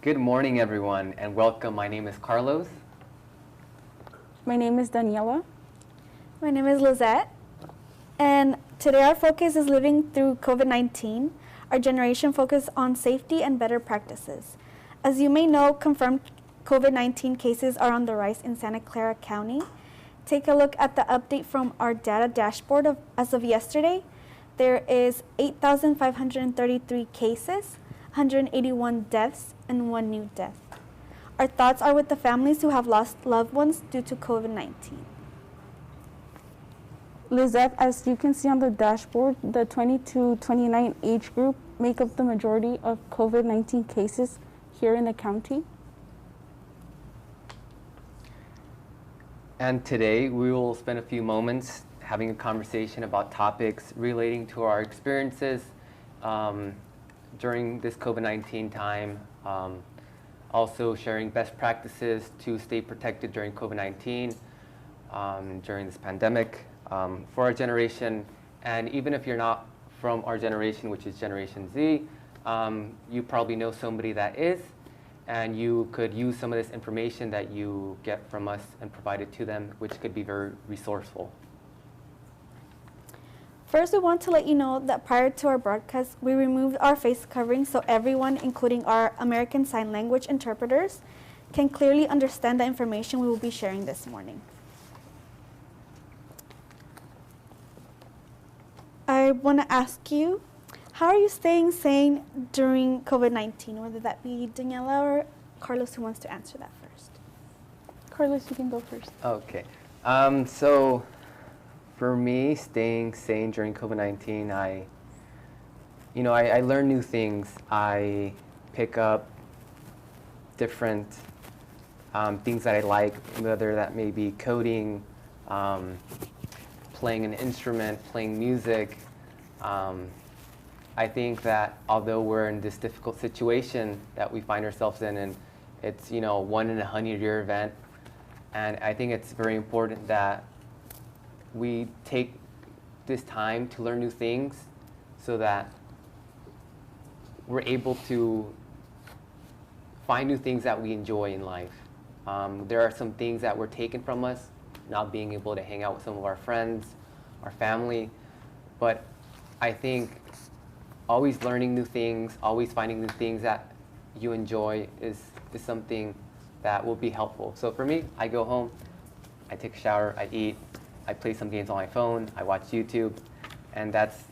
Good morning, everyone, and welcome. My name is Carlos. My name is Daniela. My name is Lizette, and today our focus is living through COVID-19. Our generation focus on safety and better practices. As you may know, confirmed COVID-19 cases are on the rise in Santa Clara County. Take a look at the update from our data dashboard as of yesterday. There is 8,533 cases, 181 deaths, and 1 new death. Our thoughts are with the families who have lost loved ones due to COVID-19. Lizette, as you can see on the dashboard, the 20 to 29 age group make up the majority of COVID-19 cases here in the county. And today we will spend a few moments having a conversation about topics relating to our experiences during this COVID-19 time. Also sharing best practices to stay protected during COVID-19, during this pandemic. For our generation, and even if you're not from our generation, which is Generation Z, you probably know somebody that is, and you could use some of this information that you get from us and provide it to them, which could be very resourceful. First, we want to let you know that prior to our broadcast, we removed our face covering so everyone, including our American Sign Language interpreters, can clearly understand the information we will be sharing this morning. I want to ask you, how are you staying sane during COVID-19? Whether that be Daniela or Carlos, who wants to answer that first? Carlos, you can go first. Okay. So for me, staying sane during COVID-19, I learn new things. I pick up different things that I like, whether that may be coding, playing an instrument, playing music. I think that although we're in this difficult situation that we find ourselves in, and it's 1 in a 100-year event, and I think it's very important that we take this time to learn new things so that we're able to find new things that we enjoy in life. There are some things that were taken from us, not being able to hang out with some of our friends, our family, but I think always learning new things, always finding new things that you enjoy is something that will be helpful. So for me, I go home, I take a shower, I eat, I play some games on my phone, I watch YouTube, and that's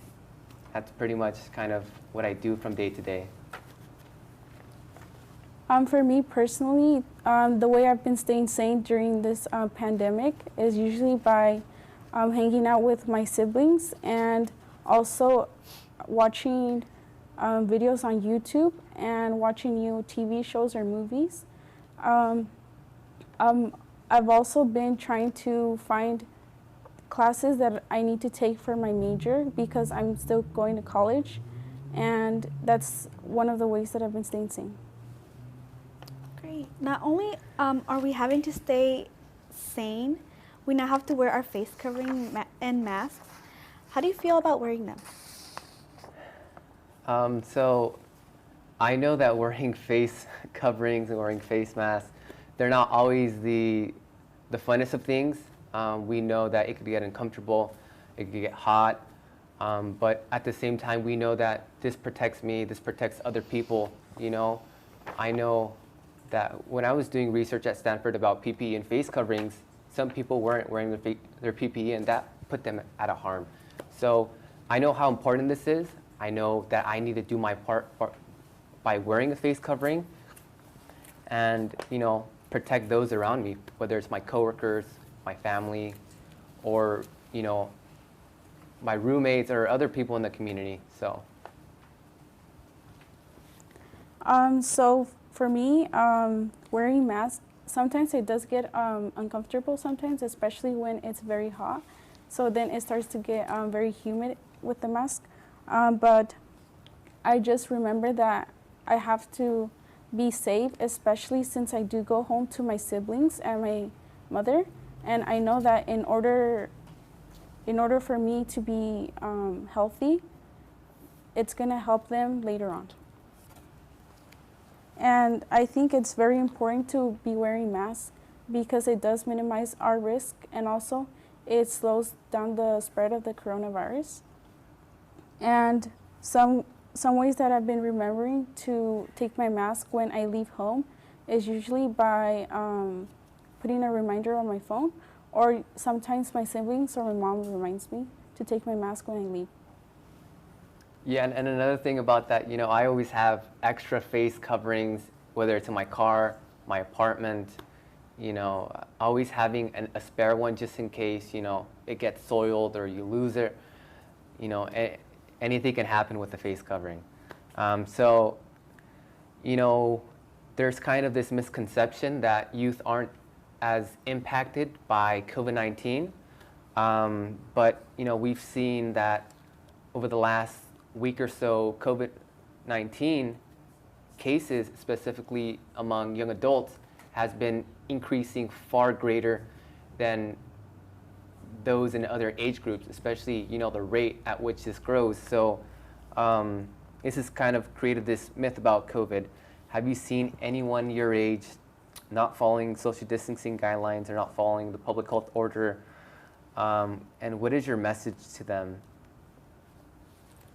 pretty much kind of what I do from day to day. For me personally, the way I've been staying sane during this pandemic is usually by hanging out with my siblings and also watching videos on YouTube and watching new TV shows or movies. I've also been trying to find classes that I need to take for my major because I'm still going to college, and that's one of the ways that I've been staying sane. Great. Not only are we having to stay sane, we now have to wear our face covering and masks. How do you feel about wearing them? So I know that wearing face coverings and wearing face masks, they're not always the funnest of things. We know that it could get uncomfortable, it could get hot, but at the same time, we know that this protects me, this protects other people. I know that when I was doing research at Stanford about PPE and face coverings, some people weren't wearing their PPE, and that put them at a harm. So I know how important this is. I know that I need to do my part by wearing a face covering and, protect those around me, whether it's my coworkers, my family, or, my roommates or other people in the community. So for me, wearing masks, sometimes it does get uncomfortable sometimes, especially when it's very hot. So then it starts to get very humid with the mask. But I just remember that I have to be safe, especially since I do go home to my siblings and my mother. And I know that in order for me to be healthy, it's going to help them later on. And I think it's very important to be wearing masks because it does minimize our risk, and also it slows down the spread of the coronavirus. And some ways that I've been remembering to take my mask when I leave home is usually by putting a reminder on my phone, or sometimes my siblings or my mom reminds me to take my mask when I leave. Yeah, and another thing about that, I always have extra face coverings, whether it's in my car, my apartment, always having a spare one just in case, it gets soiled or you lose it. Anything can happen with the face covering. So, there's kind of this misconception that youth aren't as impacted by COVID-19. But, we've seen that over the last week or so, COVID-19 cases, specifically among young adults, has been increasing far greater than those in other age groups, especially, the rate at which this grows. So this has kind of created this myth about COVID. Have you seen anyone your age not following social distancing guidelines or not following the public health order? And what is your message to them?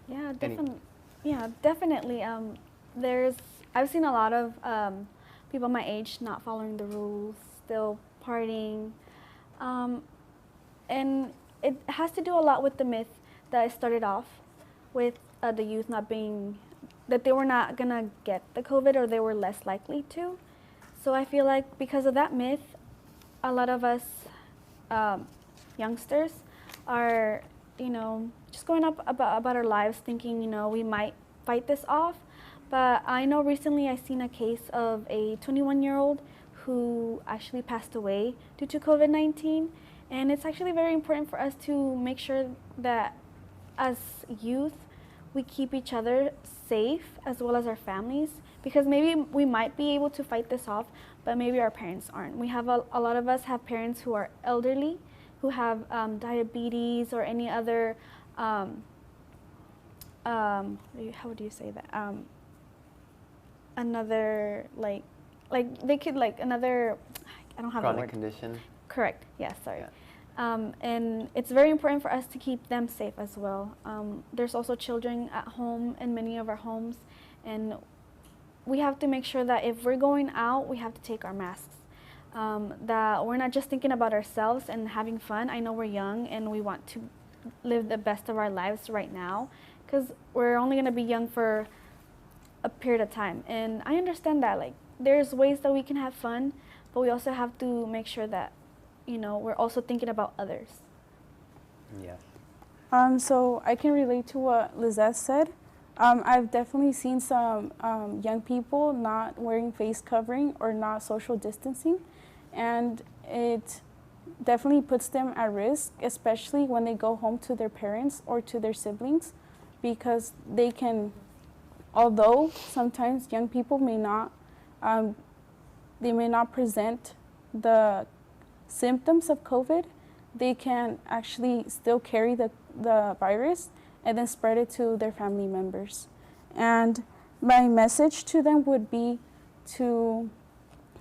Yeah, definitely. I've seen a lot of people my age not following the rules, still partying, and it has to do a lot with the myth that I started off with, the youth not being, that they were not gonna get the COVID, or they were less likely to. So I feel like because of that myth, a lot of us youngsters are, just going up about our lives thinking, we might fight this off. But I know recently I seen a case of a 21-year-old who actually passed away due to COVID-19. And it's actually very important for us to make sure that as youth, we keep each other safe as well as our families, because maybe we might be able to fight this off, but maybe our parents aren't. We have a lot of us have parents who are elderly, who have diabetes or any other, how would you say that? Another, like they could, another, I don't have the word. Chronic condition? Correct, yes, sorry. Yeah. And it's very important for us to keep them safe as well. There's also children at home in many of our homes, and we have to make sure that if we're going out, we have to take our masks. That we're not just thinking about ourselves and having fun. I know we're young and we want to live the best of our lives right now, because we're only going to be young for a period of time. And I understand that, there's ways that we can have fun, but we also have to make sure that, we're also thinking about others. Yes. So I can relate to what Lizette said. I've definitely seen some young people not wearing face covering or not social distancing, and it definitely puts them at risk, especially when they go home to their parents or to their siblings, because they can, although sometimes young people may not, they may not present the symptoms of COVID, they can actually still carry the virus and then spread it to their family members. And my message to them would be to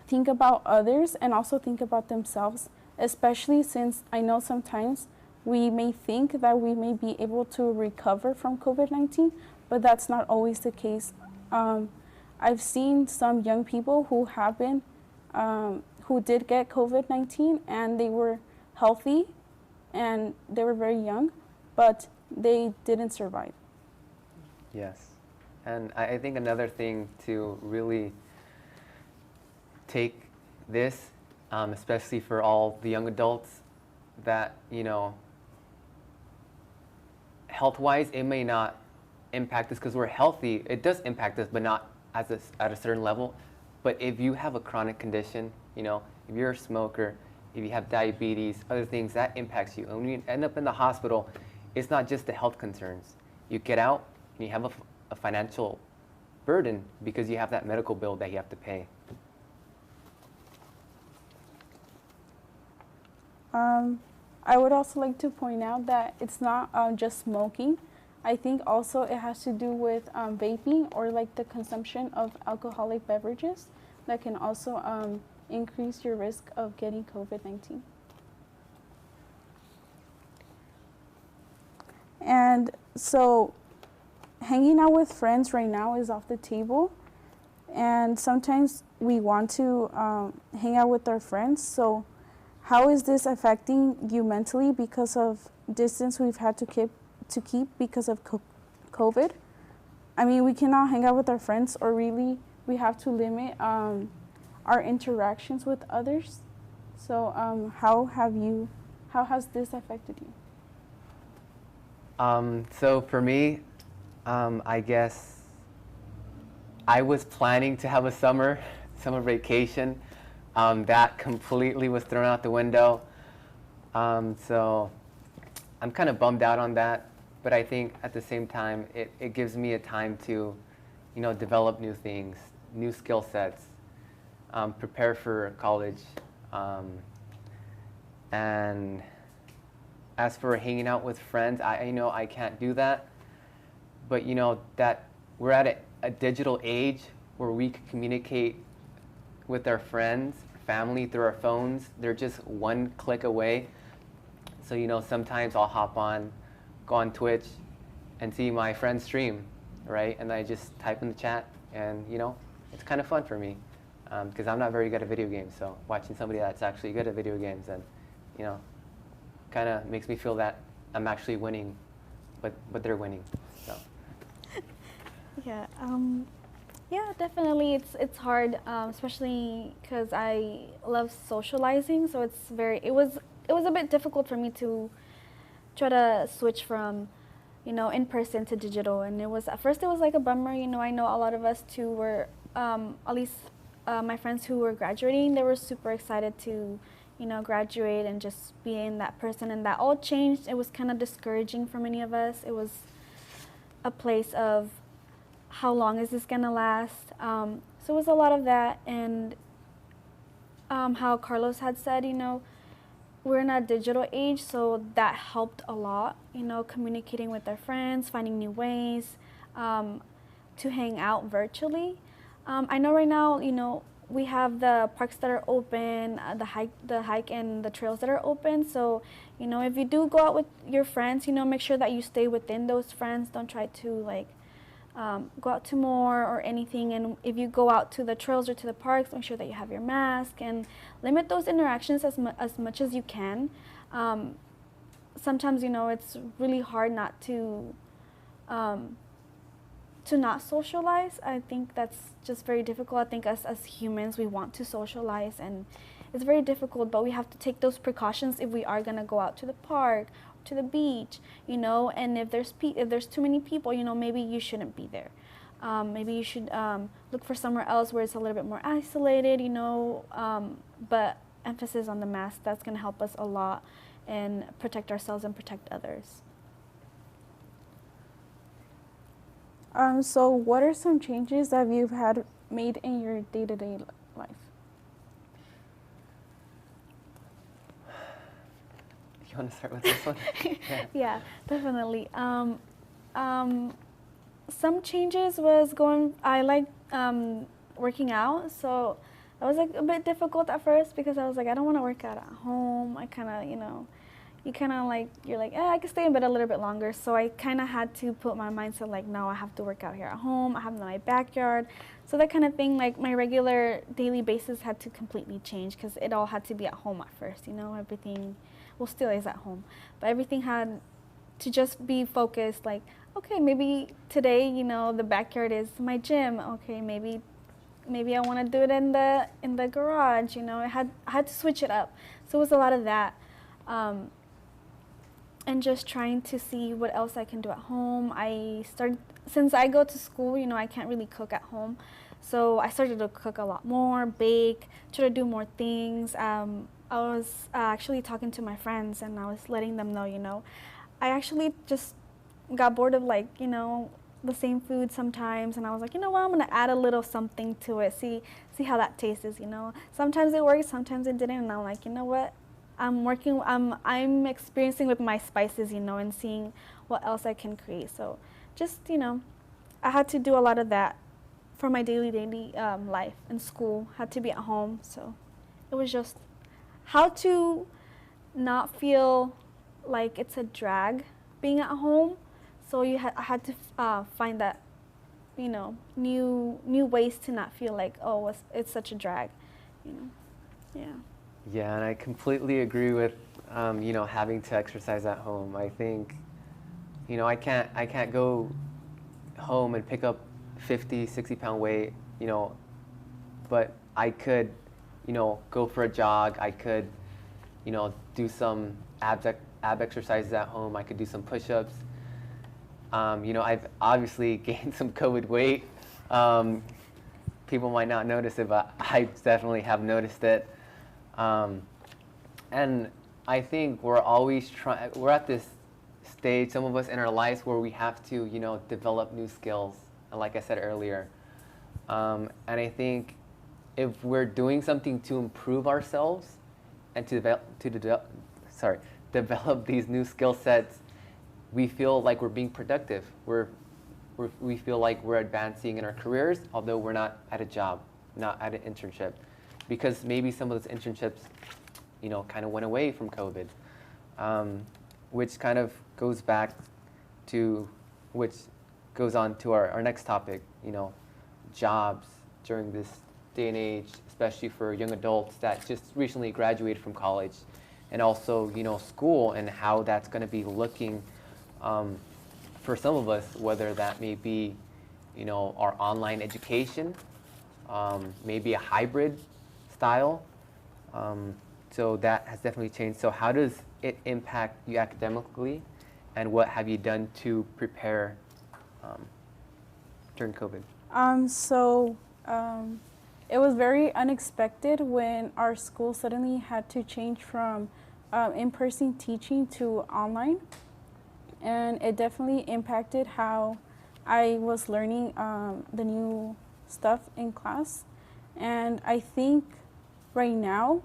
think about others and also think about themselves, especially since I know sometimes we may think that we may be able to recover from COVID-19, but that's not always the case. I've seen some young people who have been, who did get COVID-19 and they were healthy and they were very young, but they didn't survive. Yes. And I think another thing to really take this, especially for all the young adults, that, health-wise, it may not impact us because we're healthy. It does impact us, but not at a certain level. But if you have a chronic condition, if you're a smoker, if you have diabetes, other things, that impacts you. And when you end up in the hospital, it's not just the health concerns. You get out and you have a financial burden because you have that medical bill that you have to pay. I would also like to point out that it's not just smoking. I think also it has to do with vaping or like the consumption of alcoholic beverages that can also increase your risk of getting COVID-19. And so hanging out with friends right now is off the table. And sometimes we want to hang out with our friends. So how is this affecting you mentally because of distance we've had to keep because of COVID? I mean, we cannot hang out with our friends, or really we have to limit our interactions with others. So how has this affected you? So for me, I guess I was planning to have a summer vacation. That completely was thrown out the window. So I'm kind of bummed out on that, but I think at the same time, it gives me a time to, develop new things, new skill sets, prepare for college. And as for hanging out with friends, I know I can't do that, but that we're at a digital age where we can communicate with our friends, family through our phones. They're just one click away. So sometimes I'll go on Twitch and see my friends stream, right? And I just type in the chat, and it's kind of fun for me because I'm not very good at video games. So watching somebody that's actually good at video games, and kind of makes me feel that I'm actually winning, but they're winning. So. Yeah, yeah, definitely. It's hard, especially because I love socializing. So it was a bit difficult for me to try to switch from, in person to digital. And at first it was like a bummer. I know a lot of us too were, at least my friends who were graduating, they were super excited to, graduate and just be in that person. And that all changed. It was kind of discouraging for many of us. It was a place of, how long is this gonna last? So it was a lot of that, and how Carlos had said, we're in a digital age, so that helped a lot, communicating with our friends, finding new ways to hang out virtually. I know right now, we have the parks that are open, the hike and the trails that are open. So, if you do go out with your friends, make sure that you stay within those friends. Don't try to go out to more or anything. And if you go out to the trails or to the parks, make sure that you have your mask and limit those interactions as much as you can. Sometimes, it's really hard not to not socialize. I think that's just very difficult. I think as humans, we want to socialize, and it's very difficult, but we have to take those precautions if we are going to go out to the park, to the beach, and if there's too many people, maybe you shouldn't be there. Maybe you should look for somewhere else where it's a little bit more isolated, but emphasis on the mask, that's going to help us a lot and protect ourselves and protect others. So what are some changes that you've had made in your day-to-day life? You want to start with this one? Yeah, definitely. Some changes was I like working out, so it was a bit difficult at first because I was like, I don't want to work out at home. I kind of, you're like, I can stay in bed a little bit longer. So I kind of had to put my mindset no, I have to work out here at home. I have my backyard. So that kind of thing, my regular daily basis had to completely change because it all had to be at home at first, everything, well, still is at home. But everything had to just be focused, okay, maybe today, the backyard is my gym. Okay, maybe I want to do it in the garage, I had to switch it up. So it was a lot of that. And just trying to see what else I can do at home. Since I go to school, I can't really cook at home. So I started to cook a lot more, bake, try to do more things. I was actually talking to my friends, and I was letting them know, I actually just got bored of the same food sometimes, and I was like, I'm gonna add a little something to it, see how that tastes, Sometimes it works, sometimes it didn't, and I'm like, what? I'm experiencing with my spices, you know, and seeing what else I can create. So just, you know, I had to do a lot of that for my daily life and school. Had to be at home, so it was just how to not feel like it's a drag being at home. So I had to find that, you know, new ways to not feel like, oh, it's such a drag, you know. Yeah. Yeah, and I completely agree with, you know, having to exercise at home. I think, you know, I can't go home and pick up 50, 60-pound weight, you know, but I could, you know, go for a jog. I could, you know, do some ab exercises at home. I could do some push-ups. You know, I've obviously gained some COVID weight. People might not notice it, but I definitely have noticed it. And I think we're always we're at this stage, some of us in our lives, where we have to, you know, develop new skills, like I said earlier. And I think if we're doing something to improve ourselves and to develop these new skill sets, we feel like we're being productive. We feel like we're advancing in our careers, although we're not at a job, not at an internship, because maybe some of those internships, you know, kind of went away from COVID, which kind of goes on to our next topic, you know, jobs during this day and age, especially for young adults that just recently graduated from college, and also, you know, school and how that's going to be looking for some of us, whether that may be, you know, our online education, maybe a hybrid style. So that has definitely changed. So how does it impact you academically, and what have you done to prepare during COVID? It was very unexpected when our school suddenly had to change from in-person teaching to online. And it definitely impacted how I was learning the new stuff in class. And I think right now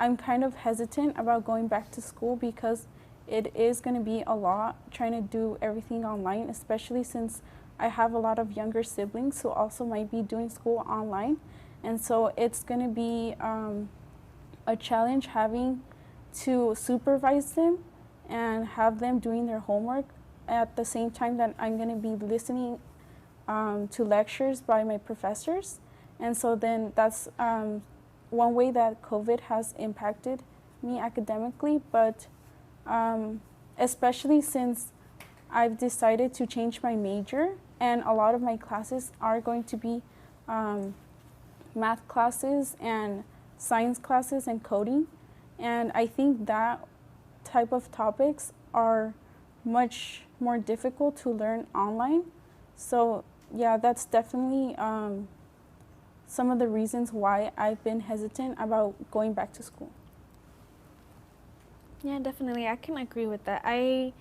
I'm kind of hesitant about going back to school because it is going to be a lot trying to do everything online, especially since I have a lot of younger siblings who also might be doing school online. And so it's going to be a challenge having to supervise them and have them doing their homework at the same time that I'm going to be listening to lectures by my professors. And so then that's one way that COVID has impacted me academically, but especially since I've decided to change my major, and a lot of my classes are going to be math classes and science classes and coding. And I think that type of topics are much more difficult to learn online. So yeah, that's definitely some of the reasons why I've been hesitant about going back to school. Yeah, definitely. I can agree with that. I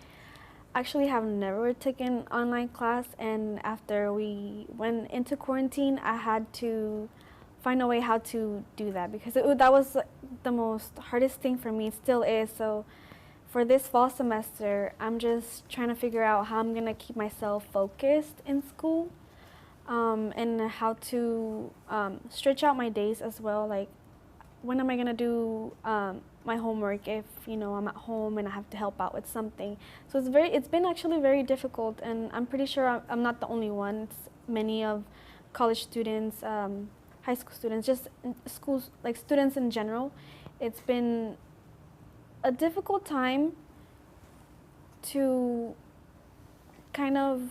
actually have never taken online class, and after we went into quarantine, I had to find a way how to do that because that was the most hardest thing for me. It still is. So for this fall semester, I'm just trying to figure out how I'm going to keep myself focused in school, and how to stretch out my days as well. Like, when am I going to do my homework if, you know, I'm at home and I have to help out with something? So it's been actually very difficult, and I'm pretty sure I'm not the only one. It's many of college students, high school students, just schools, like students in general. It's been a difficult time to kind of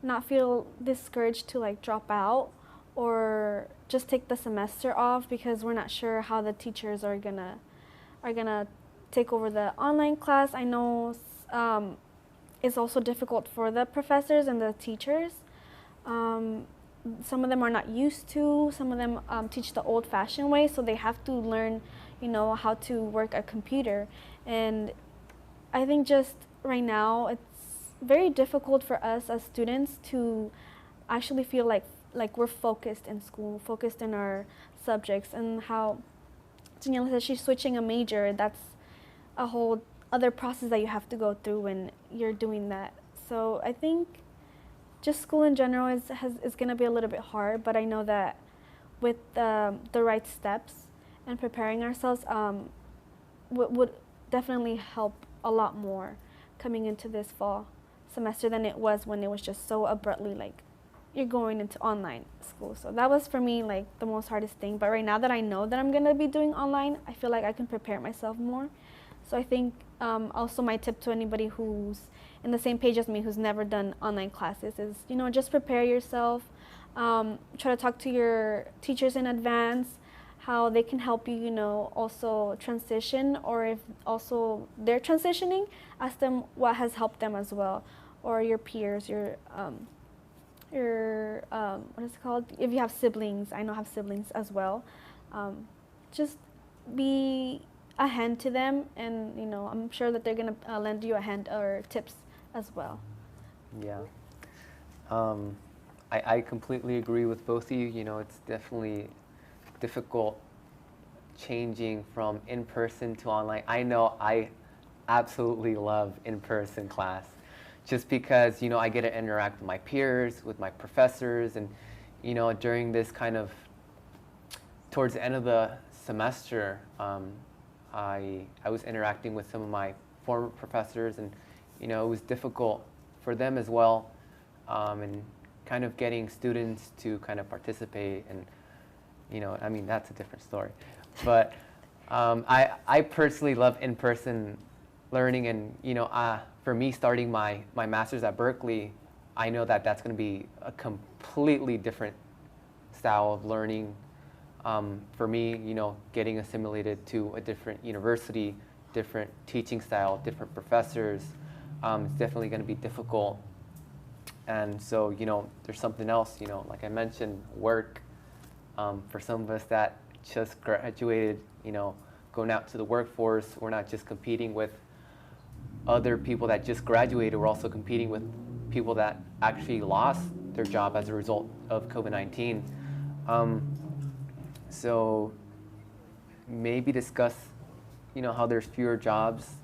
not feel discouraged to like drop out or just take the semester off because we're not sure how the teachers are gonna take over the online class. I know it's also difficult for the professors and the teachers. Some of them are not used to, some of them teach the old-fashioned way, so they have to learn, you know, how to work a computer. And I think just right now it's very difficult for us as students to actually feel like we're focused in school, focused in our subjects, and how Daniela said, she's switching a major. That's a whole other process that you have to go through when you're doing that. So I think just school in general is going to be a little bit hard, but I know that with the right steps and preparing ourselves would definitely help a lot more coming into this fall semester than it was when it was just so abruptly like you're going into online school. So that was for me like the most hardest thing. But right now that I know that I'm going to be doing online, I feel like I can prepare myself more. So I think also my tip to anybody who's in the same page as me who's never done online classes is, you know, just prepare yourself. Try to talk to your teachers in advance, how they can help you, you know, also transition, or if also they're transitioning, ask them what has helped them as well, or your peers, your what is it called? If you have siblings, I know I have siblings as well. Just be a hand to them, and you know, I'm sure that they're gonna lend you a hand or tips as well. Yeah. I completely agree with both of you. You know, it's definitely difficult changing from in-person to online. I know I absolutely love in-person class just because, you know, I get to interact with my peers, with my professors, and, you know, during this kind of, towards the end of the semester, I was interacting with some of my former professors, and, you know, it was difficult for them as well, and kind of getting students to kind of participate, and, you know, I mean, that's a different story. But I personally love in-person learning, and, you know, for me starting my master's at Berkeley, I know that that's going to be a completely different style of learning. For me, you know, getting assimilated to a different university, different teaching style, different professors, it's definitely going to be difficult. And so, you know, there's something else, you know, like I mentioned, work. For some of us that just graduated, you know, going out to the workforce, we're not just competing with other people that just graduated, we're also competing with people that actually lost their job as a result of COVID-19. So maybe discuss, you know, how there's fewer jobs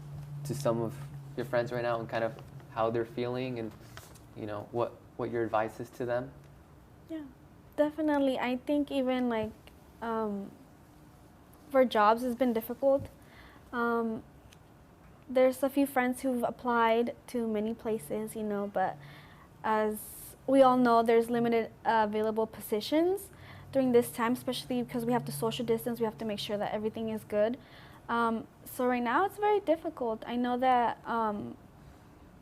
to some of your friends right now and kind of how they're feeling, and, you know, what your advice is to them. Yeah, definitely. I think even like for jobs it's been difficult. There's a few friends who've applied to many places, you know, but as we all know, there's limited available positions during this time, especially because we have to social distance. We have to make sure that everything is good. So right now it's very difficult. I know that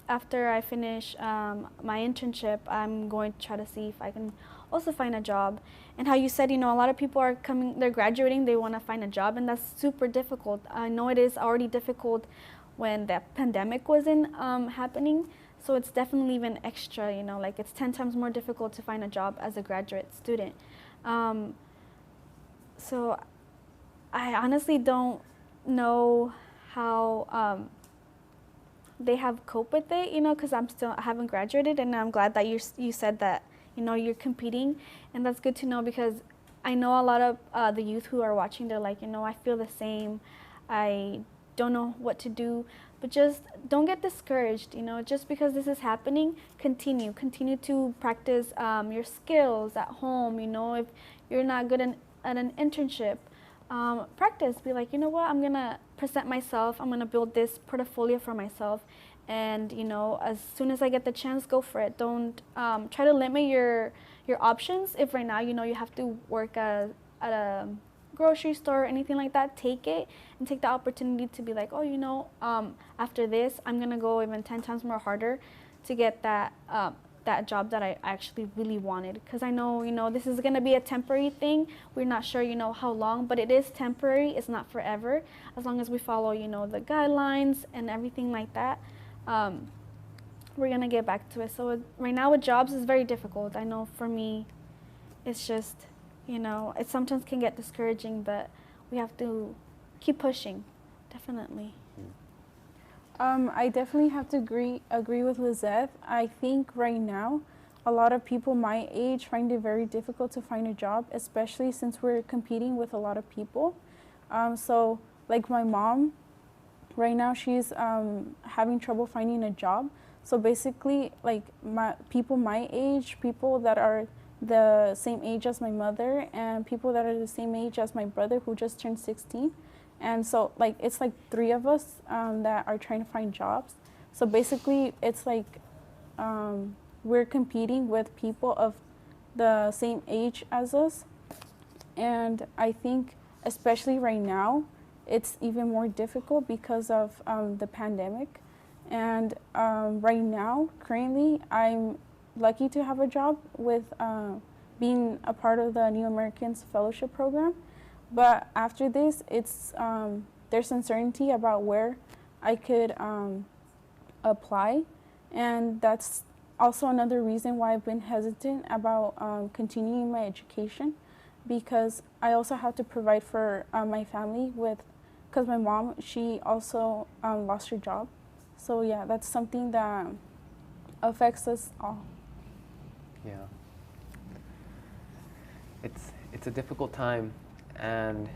after I finish my internship, I'm going to try to see if I can also find a job. And how you said, you know, a lot of people are coming, they're graduating, they want to find a job, and that's super difficult. I know it is already difficult when the pandemic wasn't happening, so it's definitely even extra, you know, like it's 10 times more difficult to find a job as a graduate student. So I honestly don't know how they have coped with it, you know, because I haven't graduated, and I'm glad that you said that, you know, you're competing, and that's good to know, because I know a lot of the youth who are watching, they're like, you know, I feel the same, I don't know what to do, but just don't get discouraged, you know, just because this is happening, continue to practice your skills at home, you know, if you're not good at an internship, practice, be like, you know what, I'm gonna present myself, I'm gonna build this portfolio for myself, and, you know, as soon as I get the chance, go for it. Don't try to limit your options. If right now, you know, you have to work at a grocery store or anything like that, take it and take the opportunity to be like, oh, you know, after this, I'm gonna go even 10 times more harder to get that job that I actually really wanted. Because I know, you know, this is gonna be a temporary thing. We're not sure, you know, how long, but it is temporary. It's not forever. As long as we follow, you know, the guidelines and everything like that, we're gonna get back to it. So right now with jobs is very difficult. I know for me, it's just, you know, it sometimes can get discouraging, but we have to keep pushing, definitely. I definitely have to agree with Lizette. I think right now, a lot of people my age find it very difficult to find a job, especially since we're competing with a lot of people. So like my mom, right now she's having trouble finding a job. So basically, like people my age, people that are the same age as my mother, and people that are the same age as my brother who just turned 16. And so like it's like three of us that are trying to find jobs. So basically, it's like we're competing with people of the same age as us. And I think, especially right now, it's even more difficult because of the pandemic. And right now, currently, I'm lucky to have a job with being a part of the New Americans Fellowship Program. But after this, it's there's uncertainty about where I could apply, and that's also another reason why I've been hesitant about continuing my education, because I also have to provide for my family with, because my mom, she also lost her job. So yeah, that's something that affects us all. Yeah. It's a difficult time, and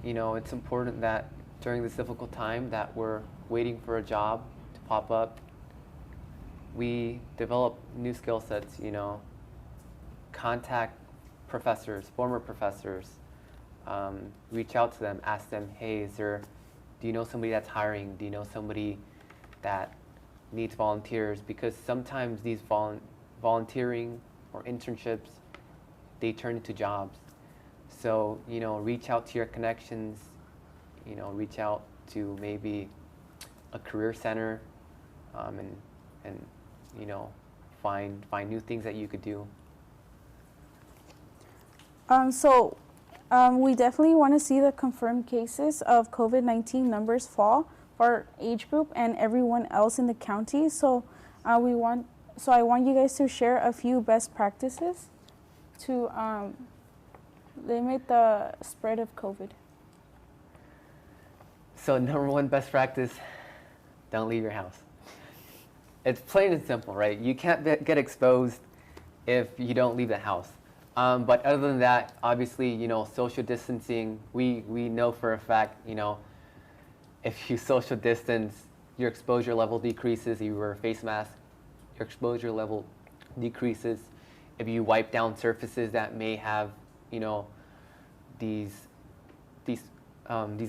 you know, it's important that during this difficult time that we're waiting for a job to pop up, we develop new skill sets, you know, contact professors, former professors, reach out to them, ask them, hey, do you know somebody that's hiring? Do you know somebody that needs volunteers? Because sometimes these volunteering or internships, they turn into jobs. So, you know, reach out to your connections, you know, reach out to maybe a career center, and you know, find new things that you could do. We definitely want to see the confirmed cases of COVID-19 numbers fall for our age group and everyone else in the county. So I want you guys to share a few best practices to limit the spread of COVID. So number one best practice, don't leave your house. It's plain and simple, right? You can't get exposed if you don't leave the house. But other than that, obviously, you know, social distancing, we know for a fact, you know, if you social distance, your exposure level decreases. If you wear a face mask, your exposure level decreases. If you wipe down surfaces that may have, you know, these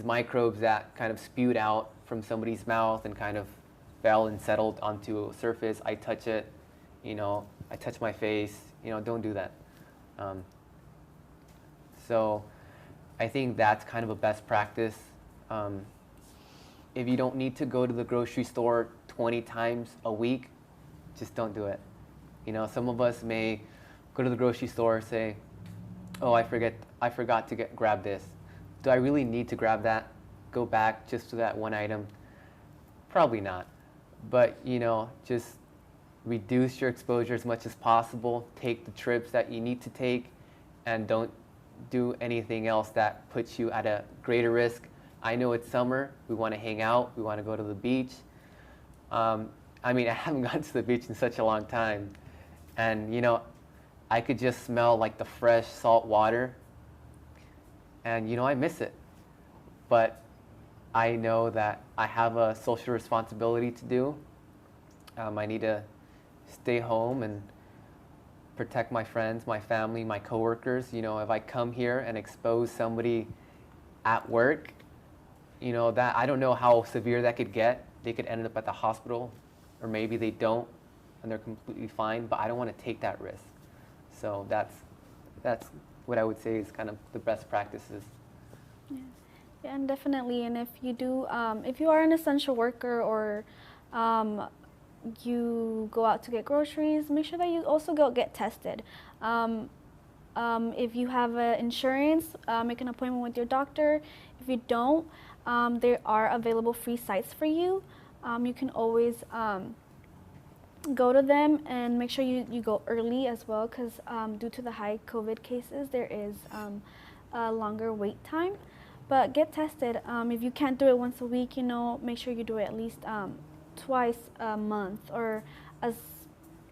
microbes that kind of spewed out from somebody's mouth and kind of fell and settled onto a surface, I touch it, you know, I touch my face, you know, don't do that. So I think that's kind of a best practice. If you don't need to go to the grocery store 20 times a week, just don't do it. You know, some of us may go to the grocery store, say, oh, I forgot to grab this. Do I really need to grab that? Go back just to that one item? Probably not. But, you know, just reduce your exposure as much as possible. Take the trips that you need to take, and don't do anything else that puts you at a greater risk. I know it's summer. We want to hang out. We want to go to the beach. I mean, I haven't gone to the beach in such a long time. And, you know, I could just smell like the fresh salt water. And, you know, I miss it. But I know that I have a social responsibility to do. I need to stay home and protect my friends, my family, my coworkers. You know, if I come here and expose somebody at work, you know, that I don't know how severe that could get. They could end up at the hospital, or maybe they don't and they're completely fine, but I don't want to take that risk. So that's what I would say is kind of the best practices. Yeah, and definitely. And if you do, if you are an essential worker, or you go out to get groceries, make sure that you also go get tested. If you have insurance, make an appointment with your doctor. If you don't, there are available free sites for you. You can always go to them, and make sure you go early as well, because due to the high COVID cases, there is a longer wait time. But get tested. If you can't do it once a week, you know, make sure you do it at least twice a month, or as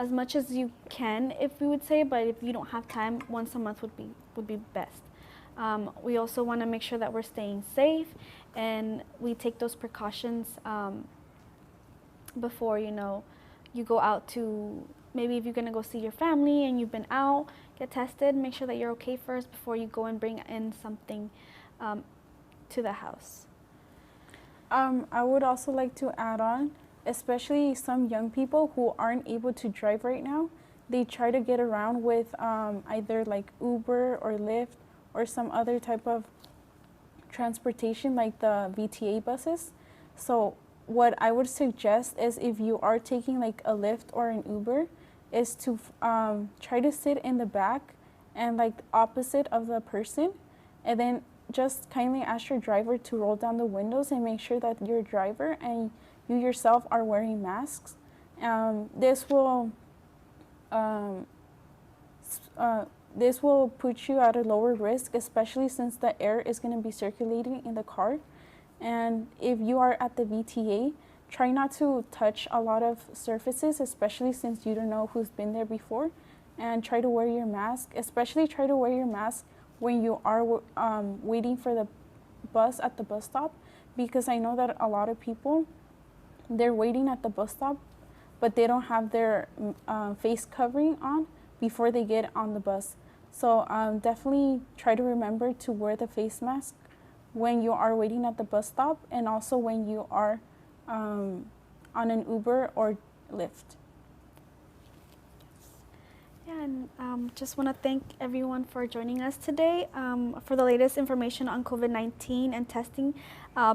much as you can, if we would say. But if you don't have time, once a month would be best. We also want to make sure that we're staying safe and we take those precautions before, you go out to, maybe if you're going to go see your family and you've been out, get tested, make sure that you're okay first before you go and bring in something to the house. I would also like to add on, especially some young people who aren't able to drive right now, they try to get around with either like Uber or Lyft or some other type of transportation like the VTA buses. So what I would suggest is if you are taking like a Lyft or an Uber is to try to sit in the back and like opposite of the person, and then just kindly ask your driver to roll down the windows and make sure that your driver and you yourself are wearing masks. This will put you at a lower risk, especially since the air is going to be circulating in the car. And if you are at the VTA, try not to touch a lot of surfaces, especially since you don't know who's been there before. And try to wear your mask, especially try to wear your mask when you are waiting for the bus at the bus stop, because I know that a lot of people, they're waiting at the bus stop, but they don't have their face covering on before they get on the bus. So definitely try to remember to wear the face mask when you are waiting at the bus stop, and also when you are on an Uber or Lyft. Yeah, and just want to thank everyone for joining us today. For the latest information on COVID-19 and testing,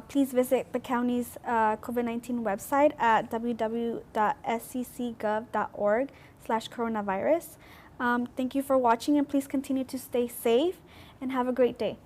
please visit the county's COVID-19 website at www.sccgov.org/coronavirus. Thank you for watching, and please continue to stay safe and have a great day.